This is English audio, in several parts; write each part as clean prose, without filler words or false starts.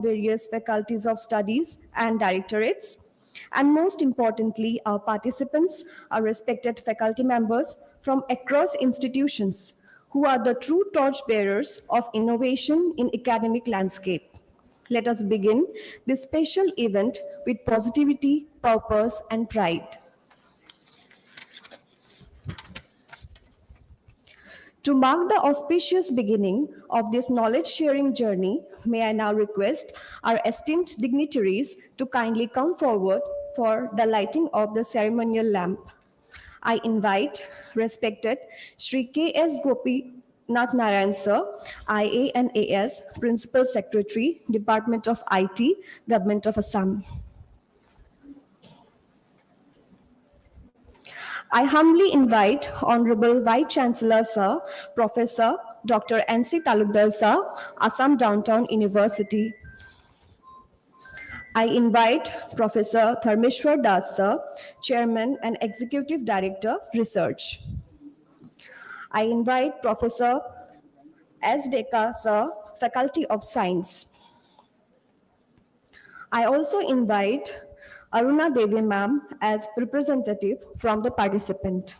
various faculties of studies and directorates. And most importantly, our participants are respected faculty members from across institutions who are the true torchbearers of innovation in academic landscape. Let us begin this special event with positivity, purpose, and pride. To mark the auspicious beginning of this knowledge-sharing journey, may I now request our esteemed dignitaries to kindly come forward for the lighting of the ceremonial lamp. I invite respected Shri K.S. Gopinath Narayan Sir, IA and AS, Principal Secretary, Department of IT, Government of Assam. I humbly invite Honorable Vice Chancellor Sir, Professor Dr. N.C. Talukdar Sir, Assam Downtown University. I invite Professor Dharmeshwar Das Sir, Chairman and Executive Director, Research. I invite Professor S. Deka Sir, Faculty of Science. I also invite Aruna Devi Ma'am as representative from the participant.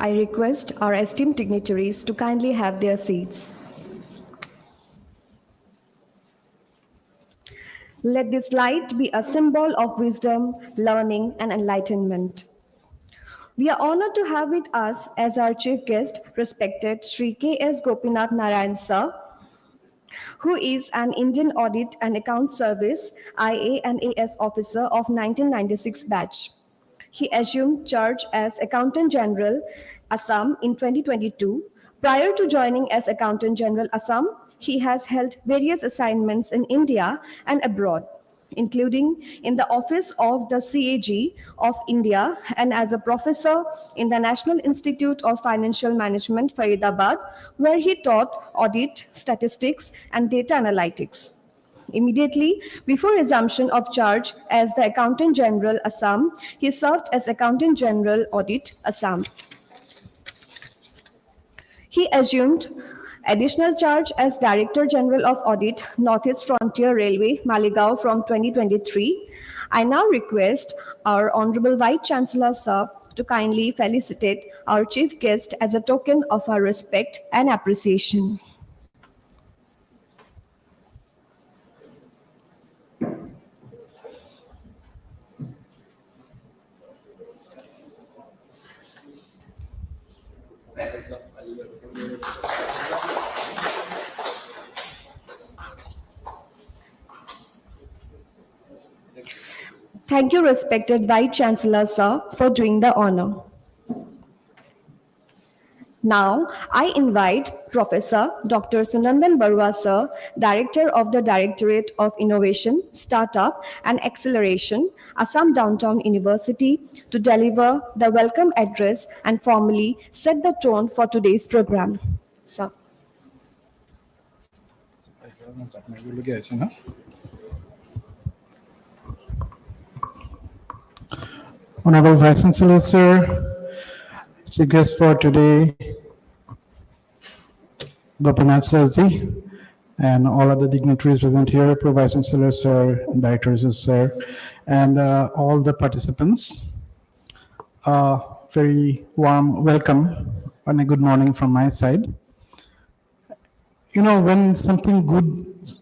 I request our esteemed dignitaries to kindly have their seats. Let this light be a symbol of wisdom, learning, and enlightenment. We are honored to have with us as our chief guest, respected Shri K.S. Gopinath Narayan Sir, who is an Indian Audit and Accounts Service IA and AS officer of 1996 batch. He assumed charge as Accountant General Assam in 2022. Prior to joining as Accountant General Assam, he has held various assignments in India and abroad, including in the office of the CAG of India and as a professor in the National Institute of Financial Management, Faridabad, where he taught audit, statistics, and data analytics. Immediately before assumption of charge as the Accountant General Assam, he served as Accountant General Audit Assam. He assumed additional charge as Director General of Audit, Northeast Frontier Railway, Maligaon from 2023. I now request our Honorable Vice Chancellor Sir to kindly felicitate our chief guest as a token of our respect and appreciation. Thank you, respected Vice Chancellor, sir, for doing the honor. Now, I invite Professor Dr. Sunandan Barua, sir, Director of the Directorate of Innovation, Startup and Acceleration, Assam Downtown University, to deliver the welcome address and formally set the tone for today's program. Sir. Honorable Vice Chancellor, sir, Chief guest for today, Gopinath Sirji, and all other dignitaries present here, Vice Chancellor, sir, Directors, sir, and all the participants. Very warm welcome and a good morning from my side. You know, when something good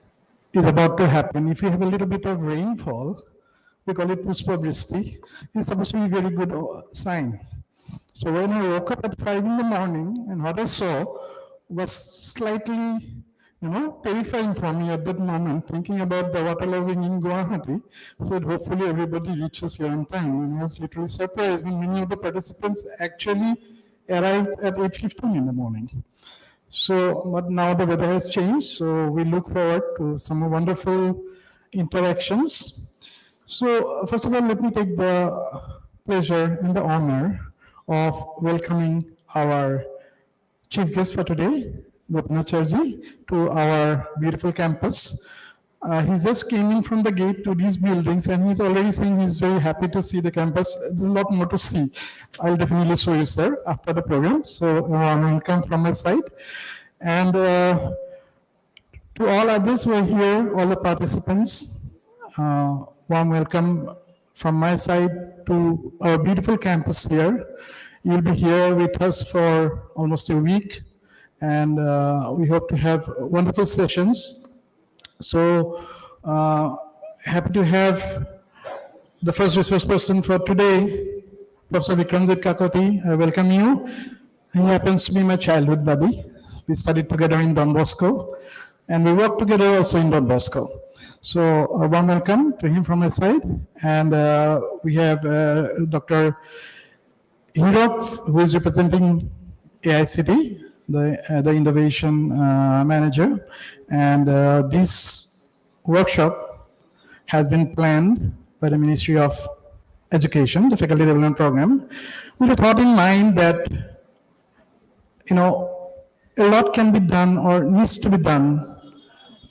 is about to happen, if you have a little bit of rainfall, we call it Pushpa Vristi, it's supposed to be a very good sign. So when I woke up at 5 in the morning, and what I saw was slightly, terrifying for me at that moment, thinking about the water leveling in Guwahati. So hopefully everybody reaches here on time. And I was literally surprised when many of the participants actually arrived at 8:15 in the morning. So, but now the weather has changed, so we look forward to some wonderful interactions. So, first of all, let me take the pleasure and the honor of welcoming our chief guest for today, Gopinath Sirji, to our beautiful campus. He just came in from the gate to these buildings and he's already saying he's very happy to see the campus. There's a lot more to see. I'll definitely show you, sir, after the program. So, welcome from my side. And to all others who are here, all the participants, warm welcome from my side to our beautiful campus here. You'll be here with us for almost a week, and we hope to have wonderful sessions. So happy to have the first resource person for today, Professor Vikramjit Kakoti. I welcome you. He happens to be my childhood buddy. We studied together in Don Bosco, and we worked together also in Don Bosco. So a warm welcome to him from my side. And we have Dr. Hirok, who is representing AICT, the Innovation Manager. And this workshop has been planned by the Ministry of Education, the Faculty Development Program, with a thought in mind that, a lot can be done or needs to be done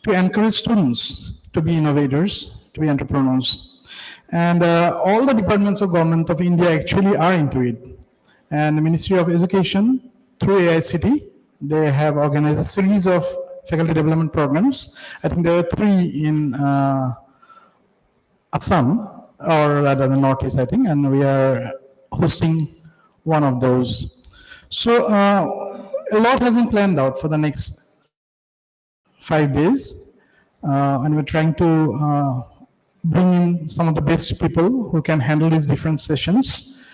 to encourage students to be innovators, to be entrepreneurs. And all the departments of government of India actually are into it. And the Ministry of Education, through AICT, they have organized a series of faculty development programs. I think there are 3 in Assam, or rather the Northeast, I think, and we are hosting one of those. So a lot has been planned out for the next 5 days, and we're trying to bring in some of the best people who can handle these different sessions.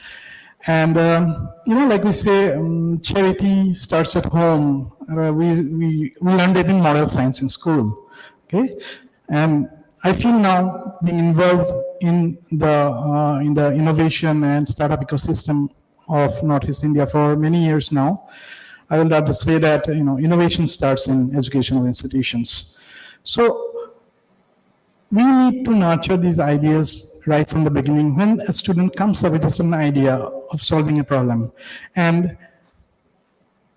And like we say, charity starts at home. We learned it in moral science in school. Okay, and I feel now being involved in the innovation and startup ecosystem of Northeast India for many years now. I would love to say that innovation starts in educational institutions. So we need to nurture these ideas right from the beginning. When a student comes up with an idea of solving a problem, and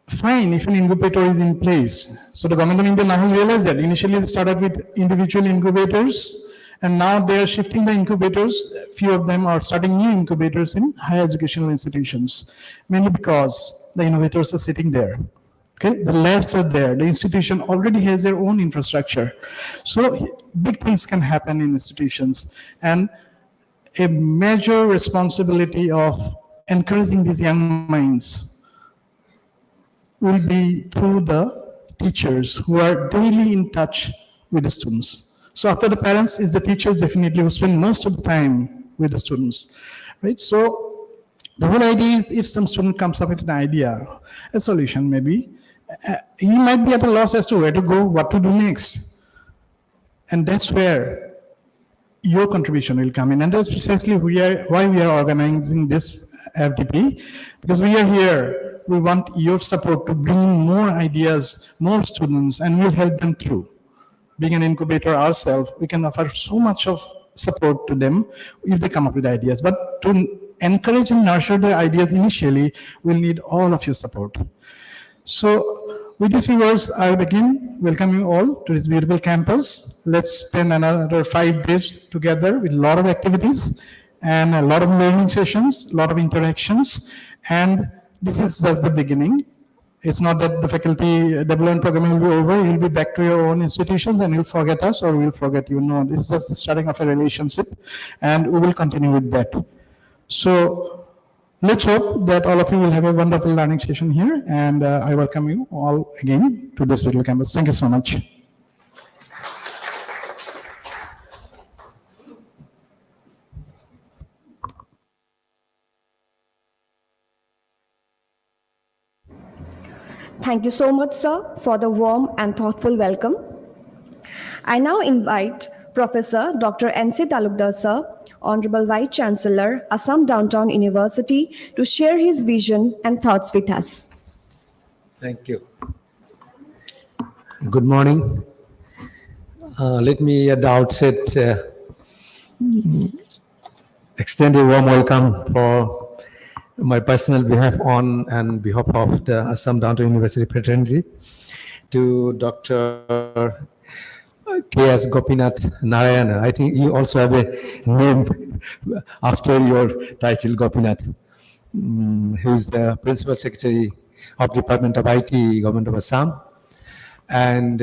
fine if an incubator is in place. So the government of India now has realized that. Initially they started with individual incubators, and now they are shifting the incubators. Few of them are starting new incubators in higher educational institutions, mainly because the innovators are sitting there. Okay, the labs are there. The institution already has their own infrastructure. So big things can happen in institutions. And a major responsibility of encouraging these young minds will be through the teachers who are daily in touch with the students. So after the parents is the teachers definitely who spend most of the time with the students, right? So the whole idea is if some student comes up with an idea, a solution maybe, he might be at a loss as to where to go, what to do next. And that's where your contribution will come in. And that's precisely why we are organizing this FDP, because we are here. We want your support to bring in more ideas, more students, and we'll help them through. Being an incubator ourselves, we can offer so much of support to them if they come up with ideas. But to encourage and nurture their ideas initially, we'll need all of your support. So with these few words, I would again welcome you all to this beautiful campus. Let's spend another 5 days together with a lot of activities and a lot of learning sessions, a lot of interactions. And this is just the beginning. It's not that the faculty development program will be over. You'll be back to your own institutions and you'll forget us or we'll forget you. No, this is just the starting of a relationship and we will continue with that. So let's hope that all of you will have a wonderful learning session here, and I welcome you all again to this little campus. Thank you so much. Thank you so much, sir, for the warm and thoughtful welcome. I now invite Professor Dr. N.C. Talukdar, sir, Honorable Vice Chancellor, Assam Downtown University, to share his vision and thoughts with us. Thank you. Good morning. Let me at the outset extend a warm welcome for my personal behalf on and behalf of the Assam Downtown University fraternity to Dr. K.S. Gopinath Narayana. I think you also have a name after your title, Gopinath. He is the Principal Secretary of Department of IT, Government of Assam, and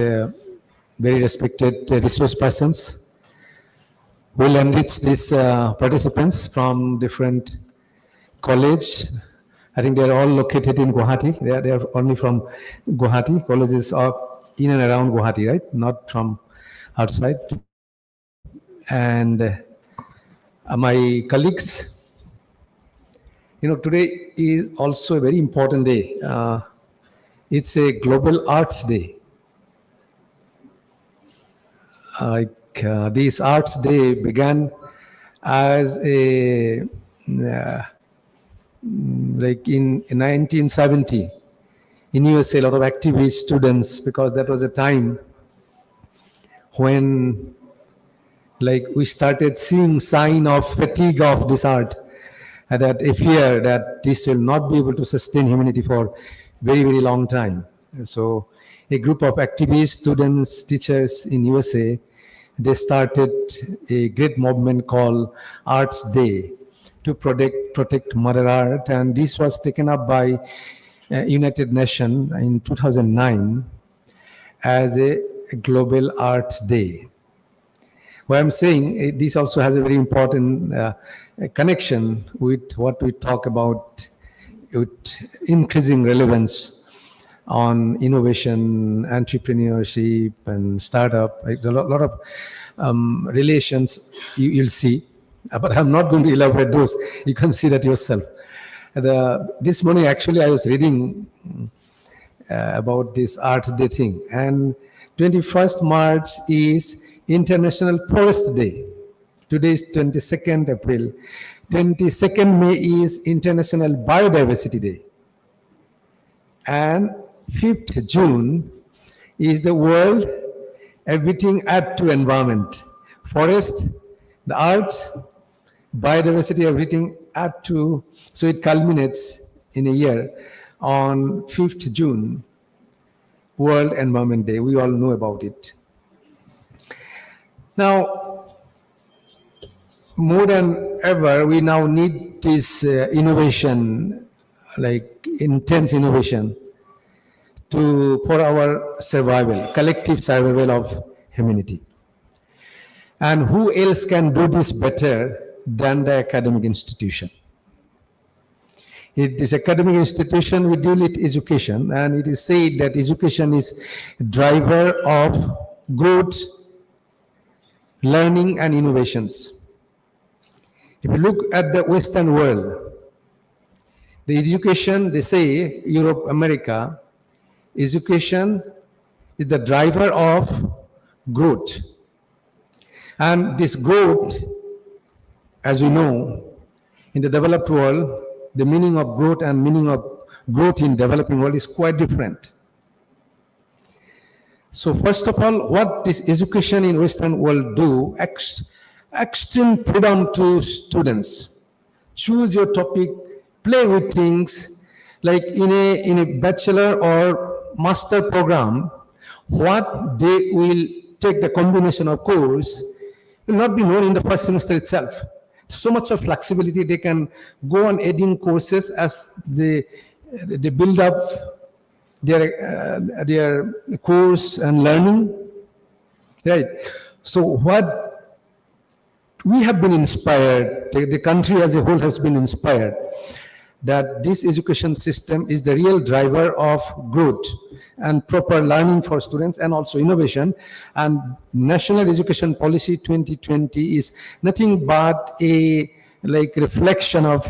very respected resource persons will enrich these participants from different college. I think they are all located in Guwahati. They are only from Guwahati. Colleges are in and around Guwahati, right? Not from outside. And my colleagues, today is also a very important day. It's a Global Arts Day. This Arts Day began as a like in 1970 in USA, a lot of activist students, because that was a time when we started seeing sign of fatigue of this art, and that a fear that this will not be able to sustain humanity for very, very long time. And so a group of activists, students, teachers in USA, they started a great movement called Arts Day to protect Mother Earth, and this was taken up by United Nations in 2009 as a Global Art Day. What I'm saying, this also has a very important connection with what we talk about, with increasing relevance on innovation, entrepreneurship, and startup. A lot of relations you'll see, but I'm not going to elaborate those. You can see that yourself. This morning, actually, I was reading about this Art Day thing, and 21st March is International Forest Day. Today is 22nd April. 22nd May is International Biodiversity Day. And 5th June is the World Everything AdtU Environment. Forest, the arts, biodiversity, everything AdtU. So it culminates in a year on 5th June, World Environment Day. We all know about it. Now, more than ever, we now need this innovation, like intense innovation, for our survival, collective survival of humanity. And who else can do this better than the academic institution? It is academic institution, we deal with education, and it is said that education is driver of growth, learning, and innovations. If you look at the Western world, the education, they say, Europe, America, education is the driver of growth. And this growth, as you know, in the developed world, the meaning of growth and meaning of growth in developing world is quite different. So first of all, what this education in Western world do, extreme freedom to students. Choose your topic, play with things, like in a bachelor or master program, what they will take the combination of course will not be known in the first semester itself. So much of flexibility, they can go on adding courses as they build up their course and learning, right? So what we have been inspired, the country as a whole has been inspired, that this education system is the real driver of growth and proper learning for students and also innovation. And National Education Policy 2020 is nothing but a reflection of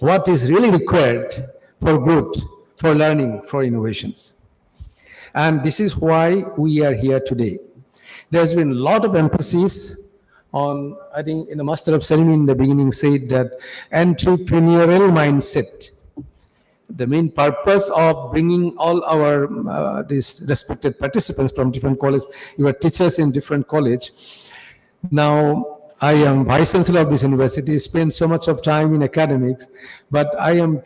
what is really required for growth, for learning, for innovations. And this is why we are here today. There's been a lot of emphasis on, I think in the Master of Ceremony in the beginning said that entrepreneurial mindset. The main purpose of bringing all our these respected participants from different colleges, you are teachers in different college. Now, I am Vice Chancellor of this university, spend so much of time in academics, but I am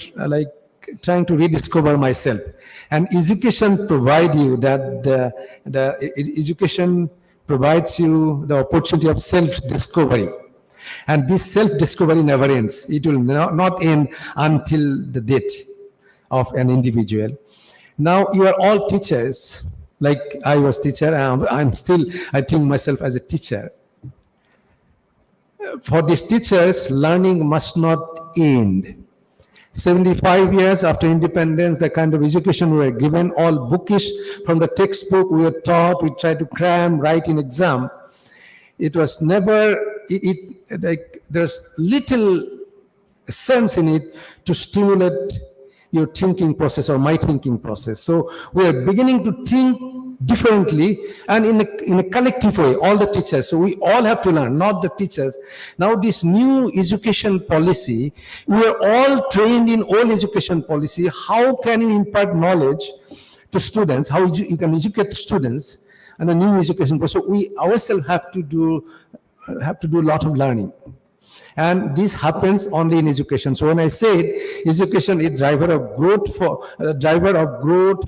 trying to rediscover myself. And education provide you that the education provides you the opportunity of self-discovery. And this self-discovery never ends. It will not end until the death of an individual. Now you are all teachers, like I was teacher, I'm still, I think myself as a teacher. For these teachers, learning must not end. 75 years after independence, the kind of education we were given, all bookish from the textbook we were taught, we tried to cram, write in exam. It was never, there's little sense in it to stimulate your thinking process or my thinking process. So we are beginning to think differently and in a collective way, all the teachers. So we all have to learn, not the teachers. Now this new education policy, we are all trained in old education policy. How can you impart knowledge to students? How you can educate students and a new education policy? So we ourselves have to do a lot of learning. And this happens only in education. So when I say education is driver of growth,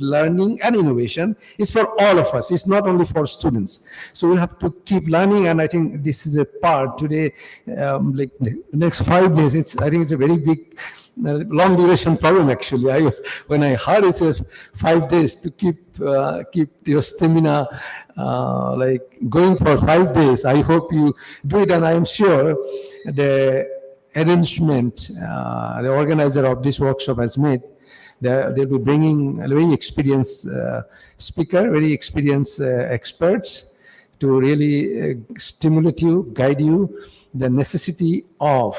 learning, and innovation, it's for all of us. It's not only for students. So we have to keep learning. And I think this is a part today. Like the next 5 days, I think it's a very big, long duration problem. Actually, when I heard it says 5 days to keep your stamina going for 5 days. I hope you do it, and I am sure the arrangement the organizer of this workshop has made. They'll be bringing a very experienced speaker, very experienced experts to really stimulate you, guide you, the necessity of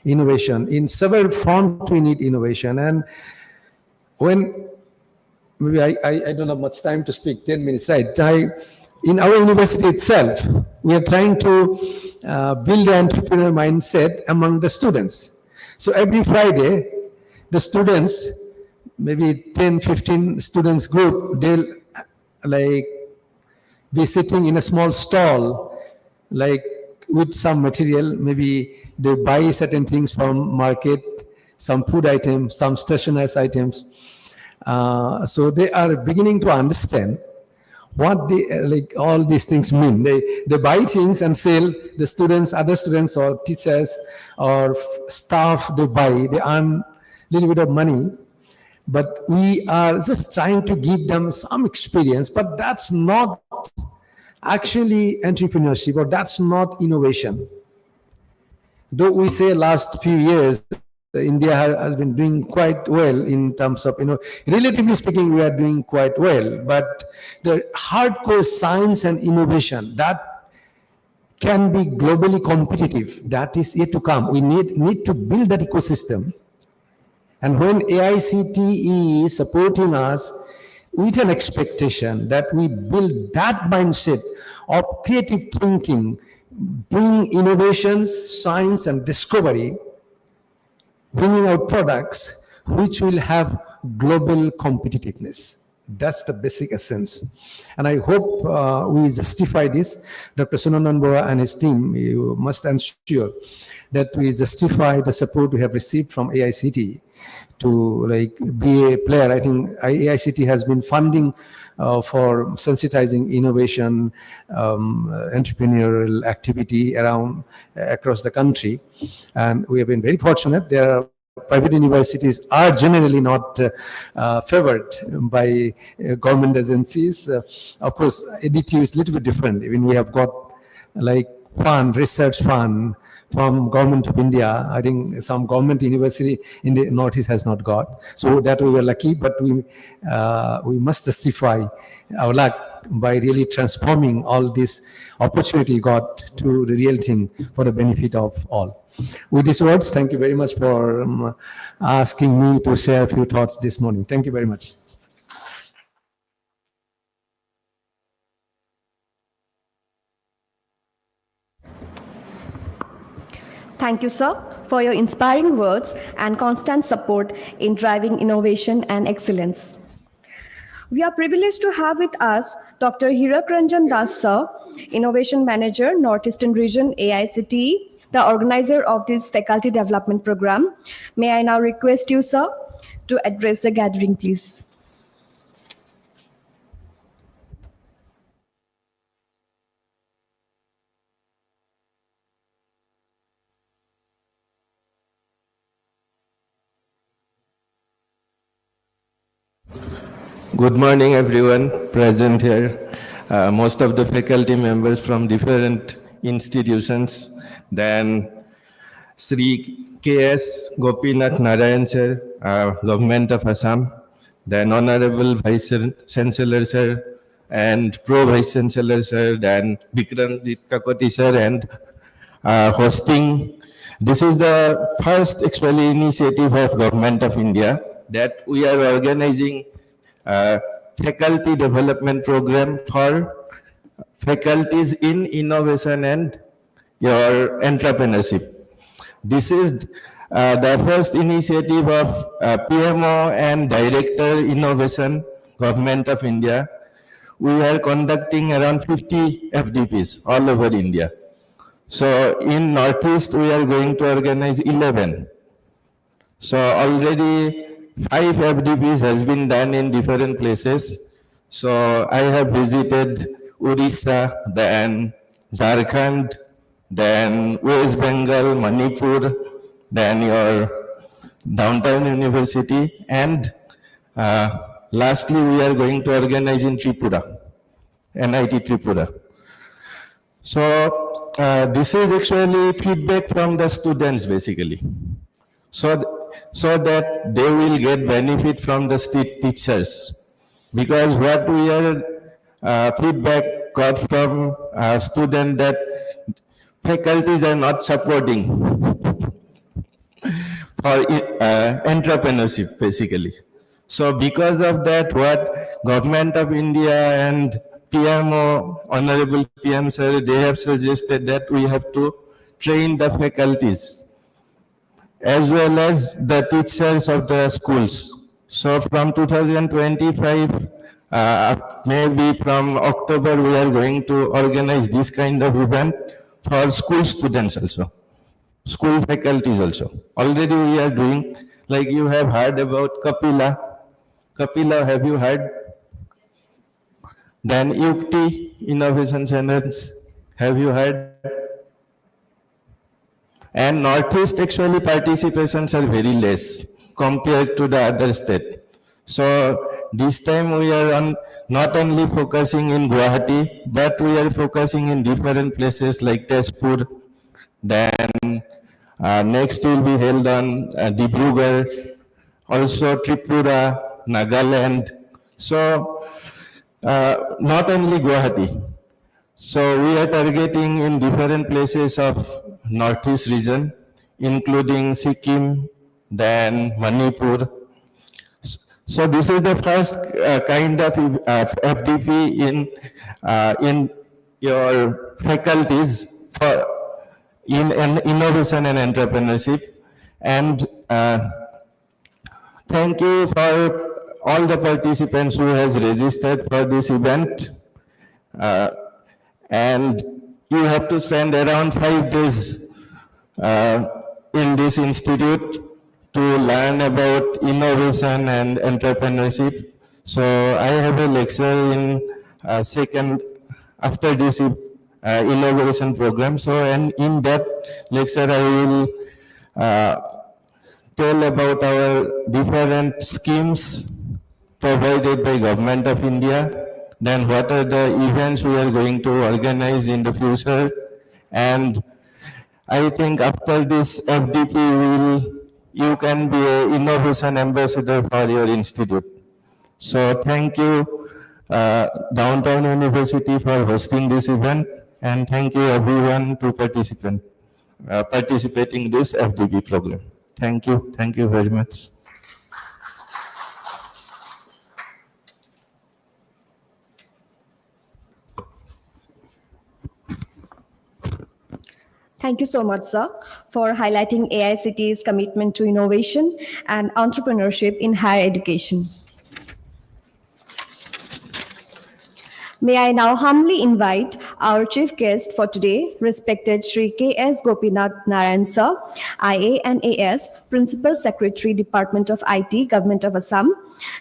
innovation. In several fronts we need innovation. And when maybe I don't have much time to speak, 10 minutes, right? In our university itself, we are trying to build the entrepreneur mindset among the students. So every Friday, the students, maybe 10, 15 students group, they'll be sitting in a small stall, with some material. Maybe they buy certain things from market, some food items, some stationery items. So they are beginning to understand what they, all these things mean. They buy things and sell. The students, other students or teachers or staff, they earn a little bit of money. But we are just trying to give them some experience, but that's not actually entrepreneurship, or that's not innovation. Though we say last few years, India has been doing quite well in terms of, relatively speaking, we are doing quite well. But the hardcore science and innovation that can be globally competitive, that is yet to come. We need to build that ecosystem. And when AICTE is supporting us with an expectation that we build that mindset of creative thinking, bring innovations, science and discovery, bringing out products which will have global competitiveness. That's the basic essence. And I hope we justify this. Dr. Sunandan Boa and his team, you must ensure that we justify the support we have received from AICT to like be a player. I think AICT has been funding for sensitizing innovation, entrepreneurial activity around across the country. And we have been very fortunate. There are private universities are generally not favored by government agencies. Of course, AdtU is a little bit different. Even we have got like fund, research fund from government of India. I think some government university in the Northeast has not got. So that we were lucky, but we must justify our luck by really transforming all this opportunity got to the real thing for the benefit of all. With these words, thank you very much for asking me to share a few thoughts this morning. Thank you very much. Thank you, sir, for your inspiring words and constant support in driving innovation and excellence. We are privileged to have with us Dr. Hirak Ranjan Das, sir, Innovation Manager, Northeastern Region, AICTE, the organizer of this faculty development program. May I now request you, sir, to address the gathering, please. Good morning, everyone present here. Most of the faculty members from different institutions. Then Sri K.S. Gopinath Narayan sir, Government of Assam. Then Honorable Vice Chancellor sir and Pro Vice Chancellor sir. Then Vikramjit Kakoti sir and hosting. This is the first actually initiative of Government of India that we are organizing faculty development program for faculties in innovation and your entrepreneurship. This is the first initiative of PMO and Director Innovation, Government of India. We are conducting around 50 FDPs all over India. So in Northeast, we are going to organize 11. So already 5 FDPs has been done in different places. So I have visited Orissa, then Jharkhand, then West Bengal, Manipur, then your Downtown University, and lastly we are going to organize in Tripura, NIT Tripura. So this is actually feedback from the students basically. So that they will get benefit from the teachers. Because what we are feedback got from students that faculties are not supporting for entrepreneurship basically. So because of that, what Government of India and PMO, Honorable PM sir, they have suggested that we have to train the faculties as well as the teachers of the schools. So from 2025, maybe from October, we are going to organize this kind of event for school students also, school faculties also. Already we are doing, like you have heard about Kapila. Kapila, have you heard? Then Yukti Innovation Centers, have you heard? And Northeast actually participations are very less compared to the other state. So this time we are on not only focusing in Guwahati, but we are focusing in different places like Tezpur. Then next will be held on Dibrugarh, also Tripura, Nagaland. So not only Guwahati. So we are targeting in different places of Northeast region, including Sikkim, then Manipur. So this is the first kind of FDP in your faculties for in innovation and entrepreneurship. And thank you for all the participants who has registered for this event. And you have to spend around 5 days in this institute to learn about innovation and entrepreneurship. So I have a lecture in second after this inauguration program. So and in that lecture I will tell about our different schemes provided by Government of India, then what are the events we are going to organize in the future, and I think after this FDP you can be an innovation ambassador for your institute. So thank you Downtown University for hosting this event, and thank you everyone to participating in this FDP program. Thank you very much. Thank you so much, sir, for highlighting AICT's commitment to innovation and entrepreneurship in higher education. May I now humbly invite our chief guest for today, respected Shri K.S. Gopinath Narayan Sir, IA and AS, Principal Secretary, Department of IT, Government of Assam,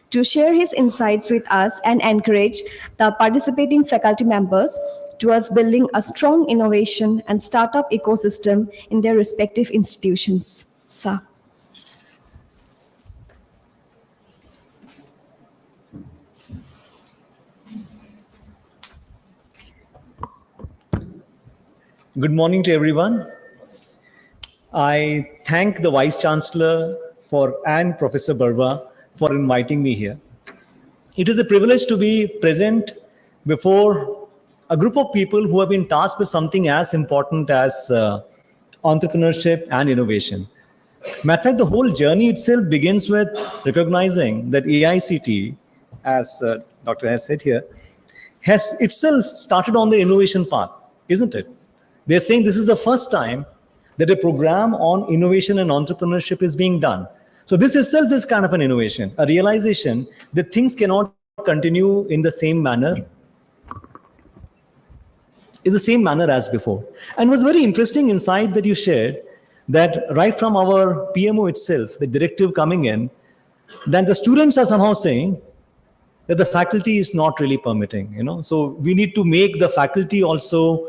to share his insights with us and encourage the participating faculty members towards building a strong innovation and startup ecosystem in their respective institutions. Sir. Good morning to everyone. I thank the Vice Chancellor and Professor Barwa for inviting me here. It is a privilege to be present before a group of people who have been tasked with something as important as entrepreneurship and innovation. Matter of fact, the whole journey itself begins with recognizing that AICT, as Dr. has said here, has itself started on the innovation path, isn't it? They're saying this is the first time that a program on innovation and entrepreneurship is being done. So this itself is kind of an innovation, a realization that things cannot continue in the same manner, as before. And it was very interesting insight that you shared, that right from our PMO itself, the directive coming in, that the students are somehow saying that the faculty is not really permitting, So we need to make the faculty also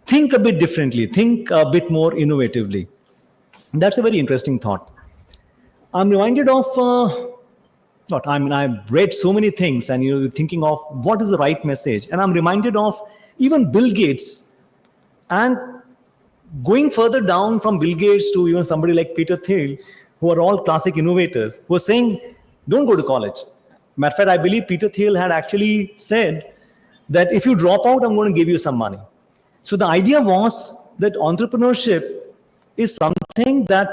think a bit differently, think a bit more innovatively. That's a very interesting thought. I'm reminded of, I've read so many things and you're thinking of what is the right message. And I'm reminded of even Bill Gates, and going further down from Bill Gates to even somebody like Peter Thiel, who are all classic innovators, who are saying, don't go to college. Matter of fact, I believe Peter Thiel had actually said that if you drop out, I'm going to give you some money. So the idea was that entrepreneurship is something that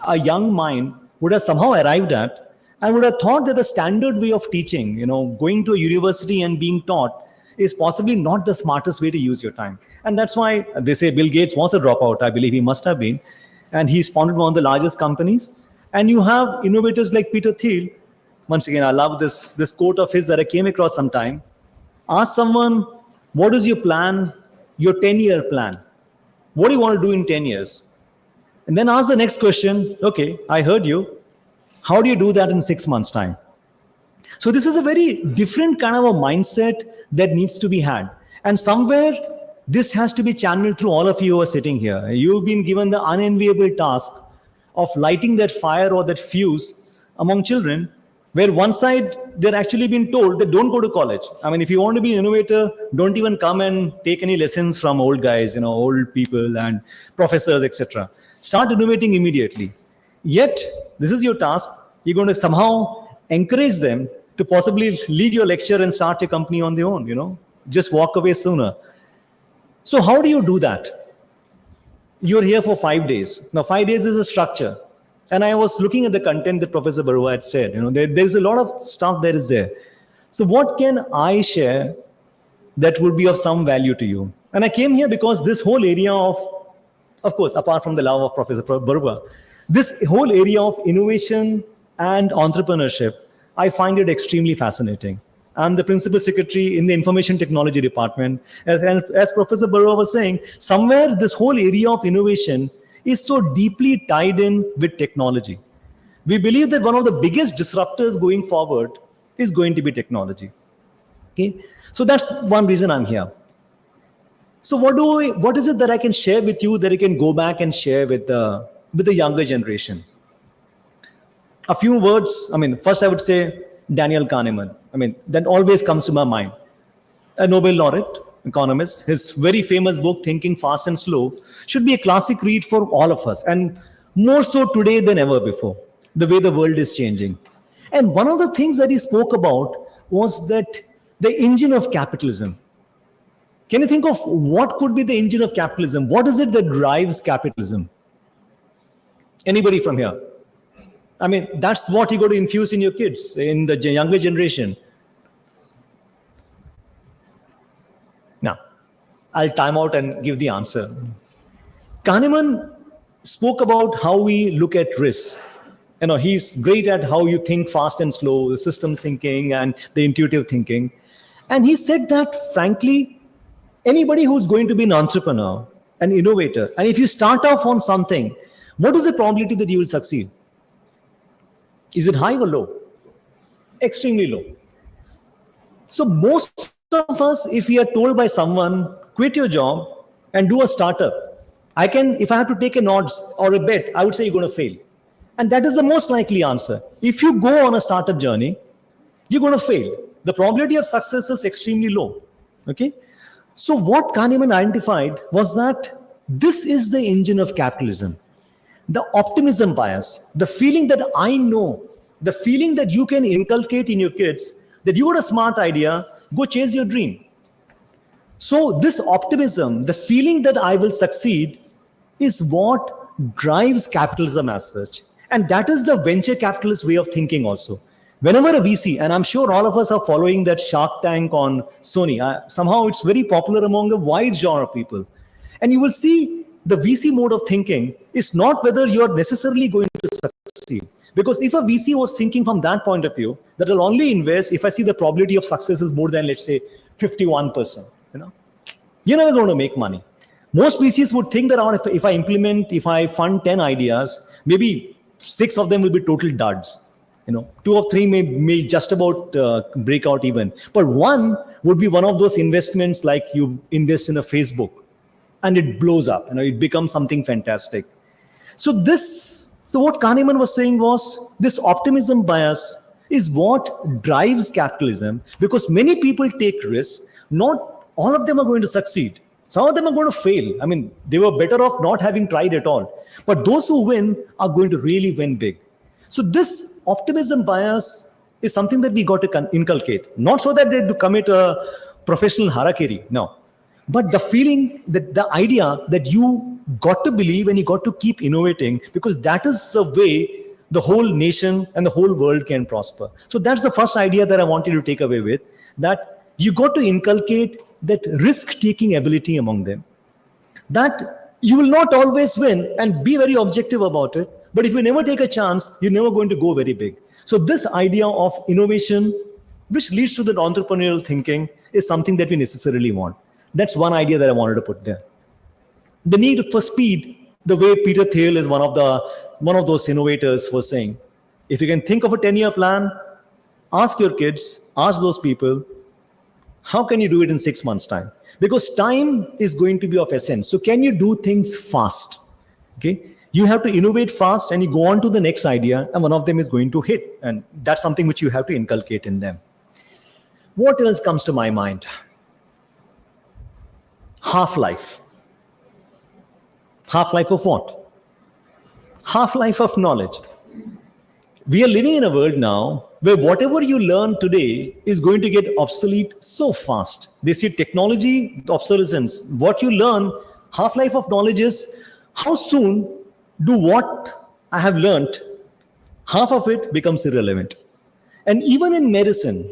a young mind would have somehow arrived at and would have thought that the standard way of teaching, going to a university and being taught is possibly not the smartest way to use your time. And that's why they say Bill Gates was a dropout. I believe he must have been. And he's founded one of the largest companies. And you have innovators like Peter Thiel. Once again, I love this quote of his that I came across sometime. Ask someone, what is your plan? Your 10-year plan. What do you want to do in 10 years? And then ask the next question, okay, I heard you. How do you do that in 6 months' time? So this is a very different kind of a mindset that needs to be had. And somewhere this has to be channeled through all of you who are sitting here. You've been given the unenviable task of lighting that fire or that fuse among children, where one side they're actually being told that don't go to college. I mean, if you want to be an innovator, don't even come and take any lessons from old guys, old people and professors, etc. Start innovating immediately. Yet, this is your task. You're going to somehow encourage them to possibly lead your lecture and start your company on their own, just walk away sooner. So how do you do that? You're here for 5 days. Now, 5 days is a structure. And I was looking at the content that Professor Barwa had said, there's a lot of stuff that is there. So what can I share that would be of some value to you. And I came here because this whole area of course, apart from the love of Professor Barua, this whole area of innovation and entrepreneurship, I find it extremely fascinating. I'm the principal secretary in the information technology department. As Professor Barua was saying, somewhere this whole area of innovation is so deeply tied in with technology. We believe that one of the biggest disruptors going forward is going to be technology. Okay, so that's one reason I'm here. So what is it that I can share with you that I can go back and share with the younger generation? A few words. I mean, first I would say Daniel Kahneman. I mean, that always comes to my mind. A Nobel laureate, economist. His very famous book, Thinking Fast and Slow, should be a classic read for all of us, and more so today than ever before, the way the world is changing. And one of the things that he spoke about was that the engine of capitalism. Can you think of what could be the engine of capitalism? What is it that drives capitalism? Anybody from here? I mean, that's what you got to infuse in your kids, in the younger generation. Now, I'll time out and give the answer. Kahneman spoke about how we look at risk. You know, he's great at how you think fast and slow, the systems thinking and the intuitive thinking. And he said that, frankly, anybody who's going to be an entrepreneur, an innovator, and if you start off on something, what is the probability that you will succeed? Is it high or low? Extremely low. So most of us, if we are told by someone, quit your job and do a startup, if I have to take an odds or a bet, I would say you're going to fail. And that is the most likely answer. If you go on a startup journey, you're going to fail. The probability of success is extremely low. Okay? So what Kahneman identified was that this is the engine of capitalism. The optimism bias, the feeling that I know, the feeling that you can inculcate in your kids, that you got a smart idea, go chase your dream. So this optimism, the feeling that I will succeed, is what drives capitalism as such. And that is the venture capitalist way of thinking also. Whenever a VC, and I'm sure all of us are following that Shark Tank on Sony, somehow it's very popular among a wide genre of people. And you will see the VC mode of thinking is not whether you're necessarily going to succeed. Because if a VC was thinking from that point of view, that will only invest if I see the probability of success is more than, let's say, 51%. You're never going to make money. Most VCs would think that if I fund 10 ideas, maybe 6 of them will be total duds. 2 or 3 may just about break out even. But one would be one of those investments like you invest in a Facebook and it blows up. It becomes something fantastic. So what Kahneman was saying was this optimism bias is what drives capitalism, because many people take risks. Not all of them are going to succeed. Some of them are going to fail. I mean, they were better off not having tried at all. But those who win are going to really win big. So this optimism bias is something that we got to inculcate. Not so that they do commit a professional harakiri, no. But the feeling, that the idea that you got to believe and you got to keep innovating, because that is the way the whole nation and the whole world can prosper. So that's the first idea that I wanted to take away with, that you got to inculcate that risk-taking ability among them. That you will not always win, and be very objective about it. But if you never take a chance, you're never going to go very big. So this idea of innovation, which leads to the entrepreneurial thinking, is something that we necessarily want. That's one idea that I wanted to put there. The need for speed, the way Peter Thiel is one of those innovators was saying, if you can think of a 10-year plan, ask your kids, ask those people, how can you do it in 6 months' time? Because time is going to be of essence. So can you do things fast? Okay. You have to innovate fast and you go on to the next idea, and one of them is going to hit. And that's something which you have to inculcate in them. What else comes to my mind? Half-life. Half-life of what? Half-life of knowledge. We are living in a world now where whatever you learn today is going to get obsolete so fast. They see technology, obsolescence. What you learn, half-life of knowledge is how soon do what I have learned, half of it becomes irrelevant. And even in medicine,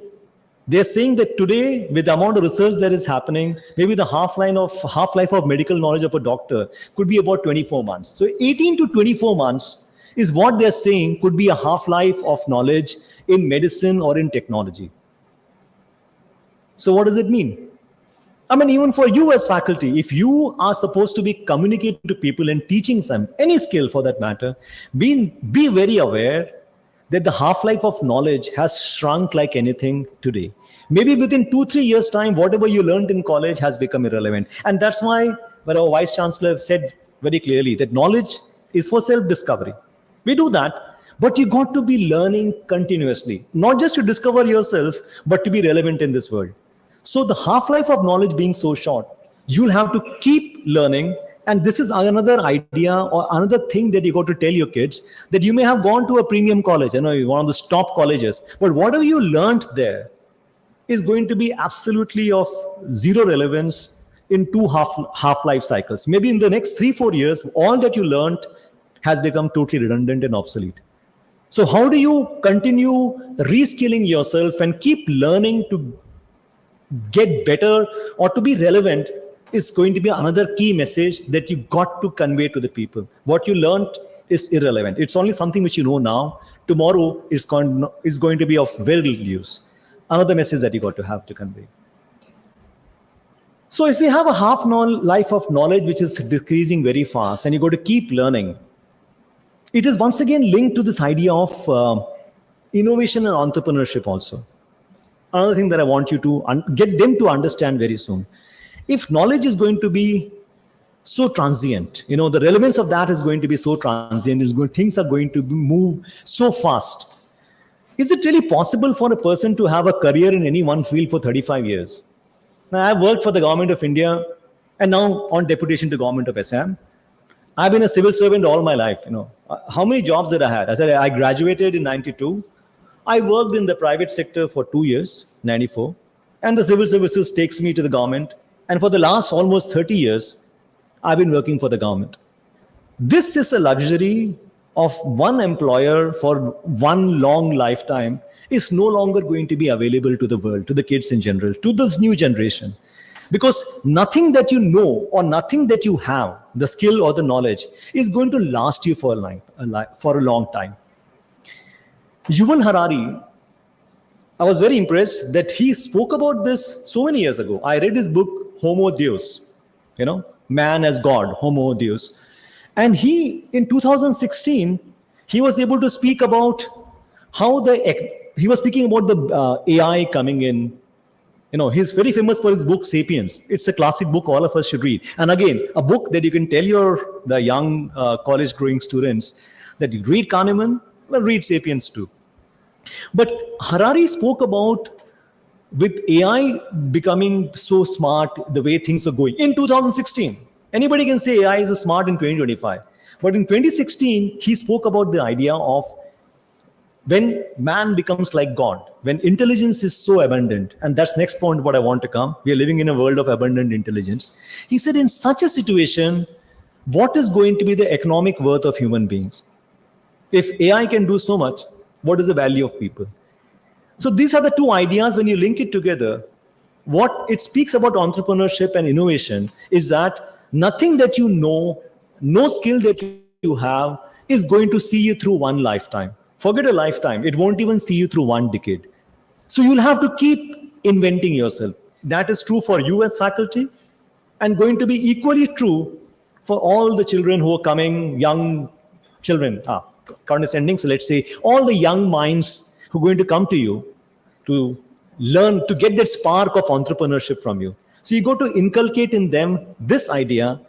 They're saying that today, with the amount of research that is happening, maybe the half-life of medical knowledge of a doctor could be about 24 months. So 18 to 24 months is what they're saying could be a half-life of knowledge in medicine or in technology. So what does it mean? I mean, even for you as faculty, if you are supposed to be communicating to people and teaching them any skill for that matter, be very aware that the half-life of knowledge has shrunk like anything today. Maybe within 2-3 years' time, whatever you learned in college has become irrelevant. And that's why our Vice Chancellor said very clearly that knowledge is for self-discovery. We do that, but you got to be learning continuously, not just to discover yourself, but to be relevant in this world. So the half-life of knowledge being so short, you'll have to keep learning. And this is another idea or another thing that you got to tell your kids, that you may have gone to a premium college, one of the top colleges, but whatever you learned there is going to be absolutely of zero relevance in two half-life cycles. Maybe in the next 3-4 years, all that you learned has become totally redundant and obsolete. So how do you continue reskilling yourself and keep learning to get better or to be relevant is going to be another key message that you got to convey to the people. What you learned is irrelevant. It's only something which you know now. Tomorrow is going to be of very little use. Another message that you got to have to convey. So if we have a half-life of knowledge which is decreasing very fast and you got to keep learning, it is once again linked to this idea of innovation and entrepreneurship also. Another thing that I want you to get them to understand very soon. If knowledge is going to be so transient, the relevance of that is going to be so transient, things are going to move so fast. Is it really possible for a person to have a career in any one field for 35 years? Now, I've worked for the government of India and now on deputation to government of Assam. I've been a civil servant all my life. How many jobs did I have? I said I graduated in 92. I worked in the private sector for 2 years, 94, and the civil services takes me to the government. And for the last almost 30 years, I've been working for the government. This is a luxury of one employer for one long lifetime is no longer going to be available to the world, to the kids in general, to this new generation. Because nothing that you know or nothing that you have, the skill or the knowledge, is going to last you for a long time. Yuval Harari, I was very impressed that he spoke about this so many years ago. I read his book, Homo Deus, man as God, Homo Deus. And in 2016, he was able to speak about how he was speaking about the AI coming in. He's very famous for his book, Sapiens. It's a classic book all of us should read. And again, a book that you can tell the young college-going students that you read Kahneman, well, read Sapiens too. But Harari spoke about with AI becoming so smart, the way things were going in 2016. Anybody can say AI is smart in 2025. But in 2016, he spoke about the idea of when man becomes like God, when intelligence is so abundant, and that's next point what I want to come. We are living in a world of abundant intelligence. He said in such a situation, what is going to be the economic worth of human beings? If AI can do so much, what is the value of people? So these are the two ideas. When you link it together, what it speaks about entrepreneurship and innovation is that nothing that you know, no skill that you have is going to see you through one lifetime. Forget a lifetime. It won't even see you through one decade. So you'll have to keep inventing yourself. That is true for you as faculty and going to be equally true for all the children who are coming, young children, condescending. So let's say all the young minds who are going to come to you to learn, to get that spark of entrepreneurship from you. So you got to inculcate in them this idea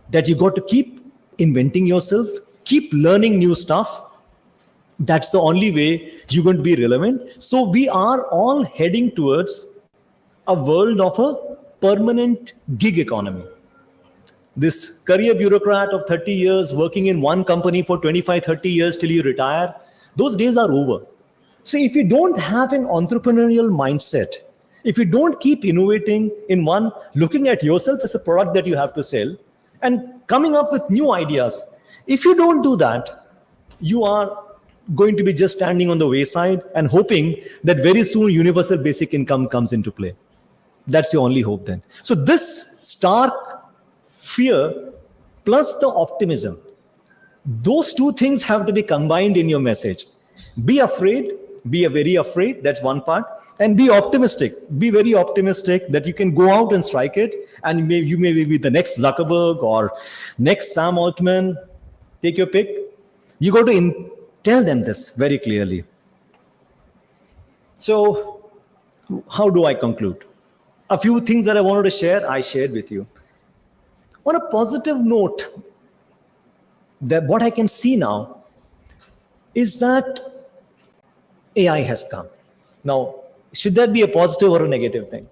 that you got to keep inventing yourself, keep learning new stuff. That's the only way you're going to be relevant. So we are all heading towards a world of a permanent gig economy. This career bureaucrat of 30 years working in one company for 25, 30 years till you retire, those days are over. So if you don't have an entrepreneurial mindset, if you don't keep innovating in one, looking at yourself as a product that you have to sell and coming up with new ideas, if you don't do that, you are going to be just standing on the wayside and hoping that very soon universal basic income comes into play. That's your only hope then. So this stark fear plus the optimism, those two things have to be combined in your message. Be afraid, be very afraid, that's one part, and be optimistic. Be very optimistic that you can go out and strike it, and you may be the next Zuckerberg or next Sam Altman, take your pick. You got to tell them this very clearly. So how do I conclude? A few things that I wanted to share, I shared with you. On a positive note, that what I can see now is that AI has come. Now, should that be a positive or a negative thing?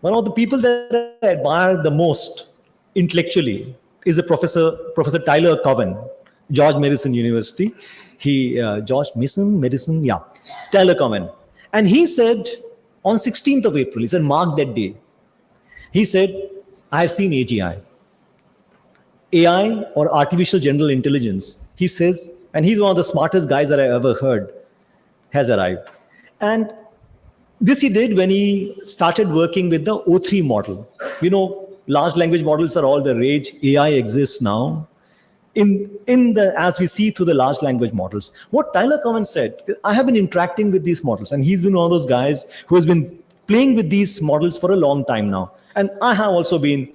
One of the people that I admire the most intellectually is a Professor Tyler Cowen, George Mason University. Tyler Cowen. And he said on 16th of April, he said, mark that day. He said, I have seen AGI. AI or artificial general intelligence, he says, and he's one of the smartest guys that I ever heard, has arrived. And this he did when he started working with the O3 model. You know, large language models are all the rage. AI exists now as we see through the large language models. What Tyler Cowen said, I have been interacting with these models, and he's been one of those guys who has been playing with these models for a long time now. And I have also been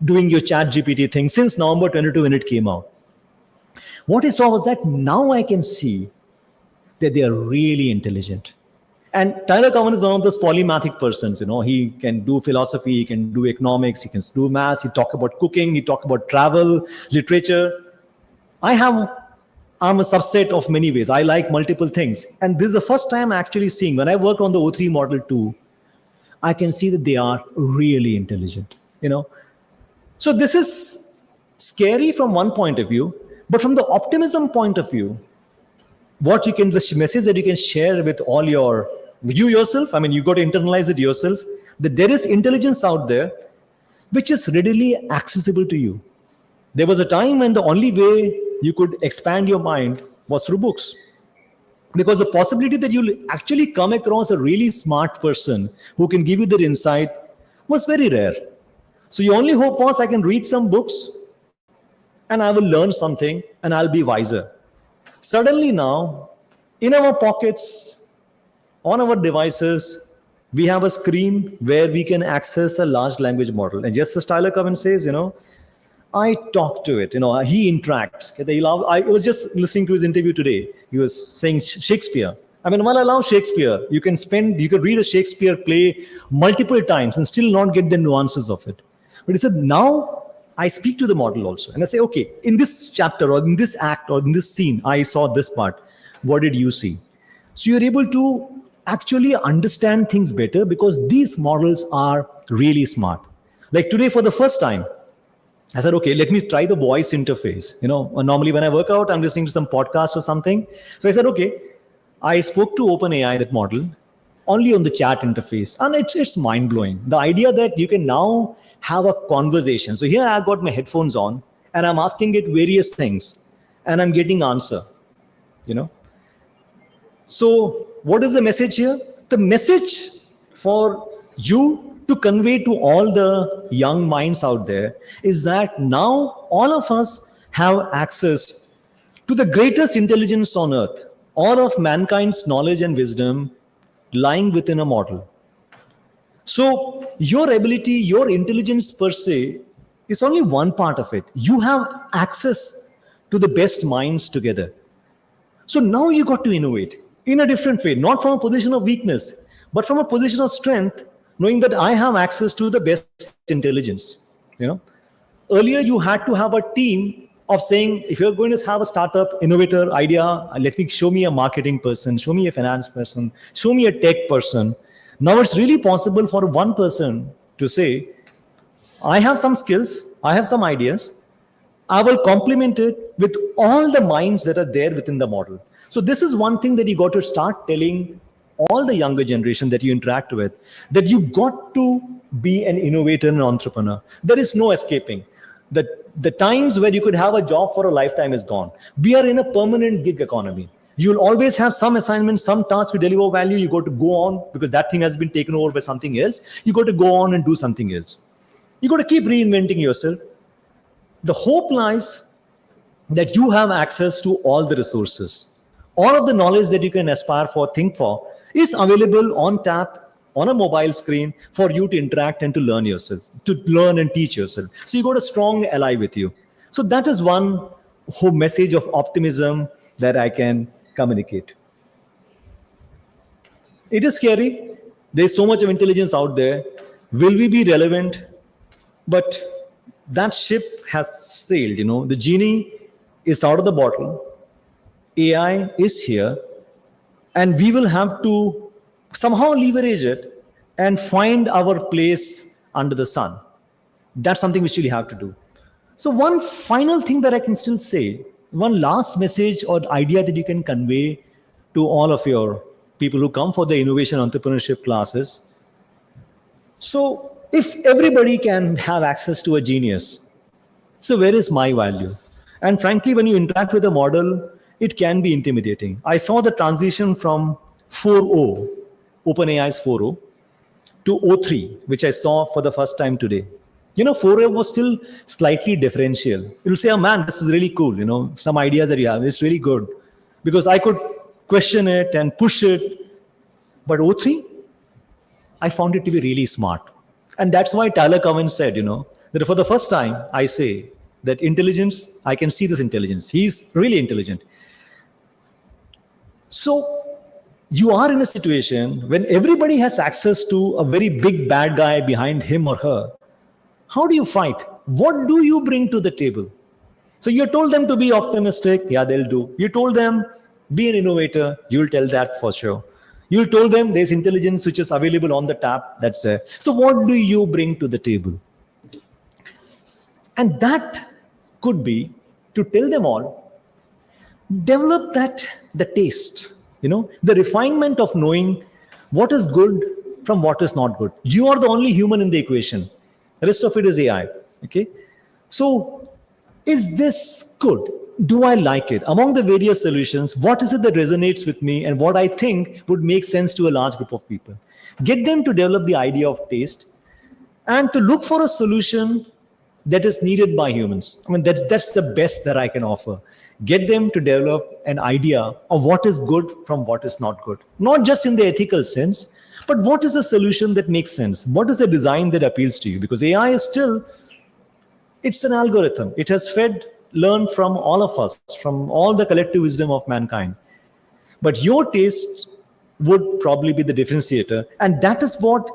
doing your chat GPT thing since November 22 when it came out. What he saw was that now I can see that they are really intelligent. And Tyler Cowen is one of those polymathic persons. You know, he can do philosophy, he can do economics, he can do maths, he talk about cooking, he talk about travel, literature. I'm a subset of many ways. I like multiple things. And this is the first time actually seeing, when I work on the O3 model too, I can see that they are really intelligent, you know. So this is scary from one point of view, but from the optimism point of view, the message that you can share with all you yourself, I mean, you got to internalize it yourself, that there is intelligence out there which is readily accessible to you. There was a time when the only way you could expand your mind was through books. Because the possibility that you'll actually come across a really smart person who can give you that insight was very rare. So your only hope was, I can read some books and I will learn something and I'll be wiser. Suddenly now, in our pockets, on our devices, we have a screen where we can access a large language model. And just as Tyler Cowen says, you know, I talk to it, you know, he interacts. I was just listening to his interview today. He was saying Shakespeare. I mean, while I love Shakespeare, you could read a Shakespeare play multiple times and still not get the nuances of it. But he said, now I speak to the model also. And I say, okay, in this chapter or in this act or in this scene, I saw this part. What did you see? So you're able to actually understand things better because these models are really smart. Like today, for the first time, I said, okay, let me try the voice interface. You know, normally when I work out, I'm listening to some podcast or something. So I said, okay, I spoke to OpenAI, that model, only on the chat interface. And it's mind-blowing. The idea that you can now have a conversation. So here I've got my headphones on and I'm asking it various things and I'm getting answer, you know. So what is the message here? The message for you to convey to all the young minds out there is that now all of us have access to the greatest intelligence on earth, all of mankind's knowledge and wisdom lying within a model. So your ability, your intelligence per se is only one part of it. You have access to the best minds together. So now you got to innovate in a different way, not from a position of weakness, but from a position of strength, knowing that I have access to the best intelligence. You know, earlier you had to have a team of saying, if you're going to have a startup innovator idea, show me a marketing person, show me a finance person, show me a tech person. Now it's really possible for one person to say, I have some skills, I have some ideas, I will complement it with all the minds that are there within the model. So this is one thing that you got to start telling all the younger generation that you interact with, that you got to be an innovator and an entrepreneur. There is no escaping. The times where you could have a job for a lifetime is gone. We are in a permanent gig economy. You'll always have some assignment, some task to deliver value. You got to go on because that thing has been taken over by something else. You got to go on and do something else. You got to keep reinventing yourself. The hope lies that you have access to all the resources. All of the knowledge that you can aspire for, think for, is available on tap on a mobile screen for you to interact and to learn yourself, to learn and teach yourself. So you got a strong ally with you. So that is one whole message of optimism that I can communicate. It is scary. There's so much of intelligence out there. Will we be relevant? But that ship has sailed, the genie is out of the bottle. AI is here, and we will have to somehow leverage it and find our place under the sun. That's something which we have to do. So one final thing that I can still say, one last message or idea that you can convey to all of your people who come for the innovation entrepreneurship classes. So if everybody can have access to a genius, so where is my value? And frankly, when you interact with a model, it can be intimidating. I saw the transition from 4.0, OpenAI's 4.0, to O3, which I saw for the first time today. 4.0 was still slightly differential. You'll say, oh man, this is really cool. Some ideas that you have, it's really good. Because I could question it and push it. But O3, I found it to be really smart. And that's why Tyler Cowen said, that for the first time, I say that intelligence, I can see this intelligence. He's really intelligent. So you are in a situation when everybody has access to a very big bad guy behind him or her. How do you fight? What do you bring to the table? So you told them to be optimistic. Yeah, they'll do. You told them be an innovator. You'll tell that for sure. You told them there's intelligence which is available on the tap. That's there. So what do you bring to the table? And that could be to tell them all, develop the taste, the refinement of knowing what is good from what is not good. You are the only human in the equation. The rest of it is AI. Okay. So is this good? Do I like it? Among the various solutions, what is it that resonates with me and what I think would make sense to a large group of people? Get them to develop the idea of taste and to look for a solution that is needed by humans. I mean, that's the best that I can offer. Get them to develop an idea of what is good from what is not good. Not just in the ethical sense, but what is a solution that makes sense? What is a design that appeals to you? Because AI is still, it's an algorithm. It has learned from all of us, from all the collective wisdom of mankind. But your taste would probably be the differentiator. And that is what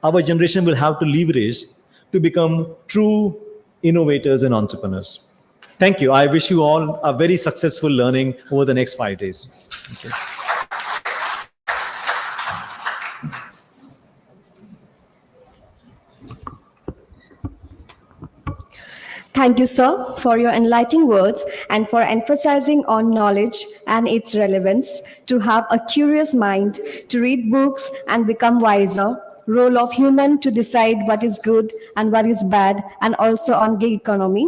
our generation will have to leverage to become true innovators and entrepreneurs. Thank you. I wish you all a very successful learning over the next 5 days. Okay. Thank you, sir, for your enlightening words and for emphasizing on knowledge and its relevance, to have a curious mind, to read books and become wiser, role of human to decide what is good and what is bad, and also on gig economy,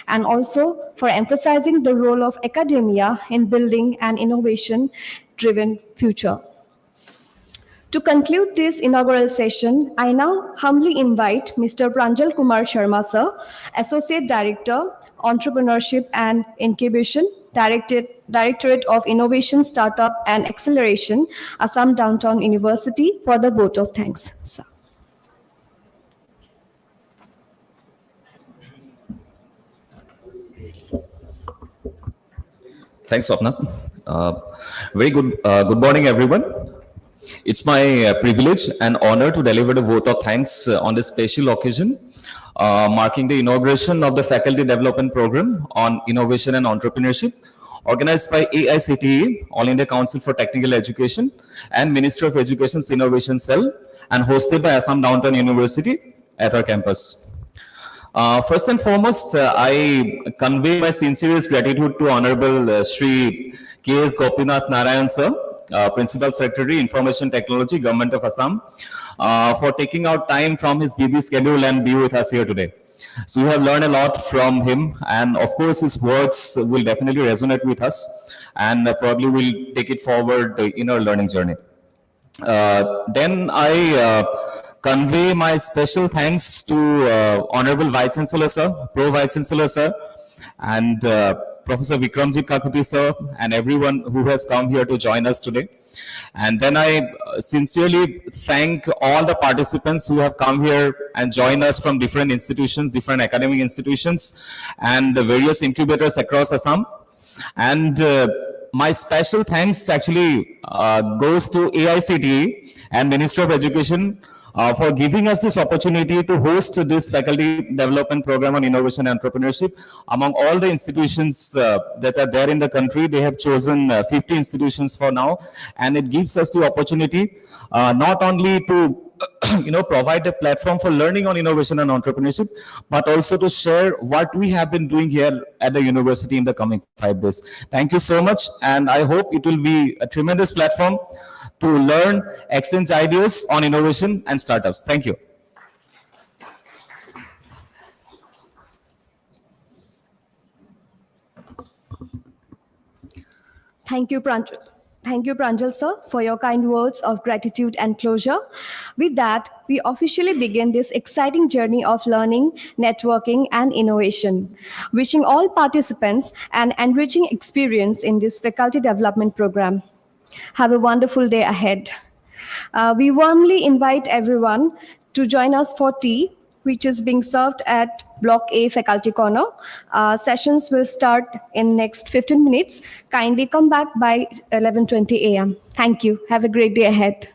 and also for emphasizing the role of academia in building an innovation-driven future. To conclude this inaugural session, I now humbly invite Mr. Pranjal Kumar Sharma, sir, Associate Director, Entrepreneurship and Incubation, Directorate of Innovation, Startup and Acceleration, Assam Downtown University, for the vote of thanks, sir. Thanks, Swapna. Very good morning, everyone. It's my privilege and honor to deliver the vote of thanks on this special occasion, marking the inauguration of the Faculty Development Program on Innovation and Entrepreneurship, organized by AICTE, All India Council for Technical Education, and Ministry of Education's Innovation Cell, and hosted by Assam Downtown University at our campus. First and foremost, I convey my sincerest gratitude to Honorable Shri K.S. Gopinath Narayan, sir, Principal Secretary, Information Technology, Government of Assam, for taking out time from his busy schedule and be with us here today. So we have learned a lot from him, and of course his words will definitely resonate with us. and probably we'll take it forward in our learning journey. Then I convey my special thanks to Honorable Vice Chancellor Sir, Pro Vice Chancellor Sir, and Professor Vikramjit Kakuti Sir, and everyone who has come here to join us today. And then I sincerely thank all the participants who have come here and joined us from different institutions, different academic institutions, and the various incubators across Assam. And my special thanks actually goes to AICTE and Ministry of Education for giving us this opportunity to host this faculty development program on innovation and entrepreneurship. Among all the institutions that are there in the country, they have chosen 50 institutions for now, and it gives us the opportunity not only to provide a platform for learning on innovation and entrepreneurship, but also to share what we have been doing here at the university in the coming 5 days. Thank you so much, and I hope it will be a tremendous platform to learn, exchange ideas on innovation and startups. Thank you. Thank you, Pranjal sir, for your kind words of gratitude and closure. With that, we officially begin this exciting journey of learning, networking, and innovation. Wishing all participants an enriching experience in this faculty development program. Have a wonderful day ahead. We warmly invite everyone to join us for tea, which is being served at Block A Faculty Corner. Sessions will start in next 15 minutes. Kindly come back by 11:20 a.m. Thank you. Have a great day ahead.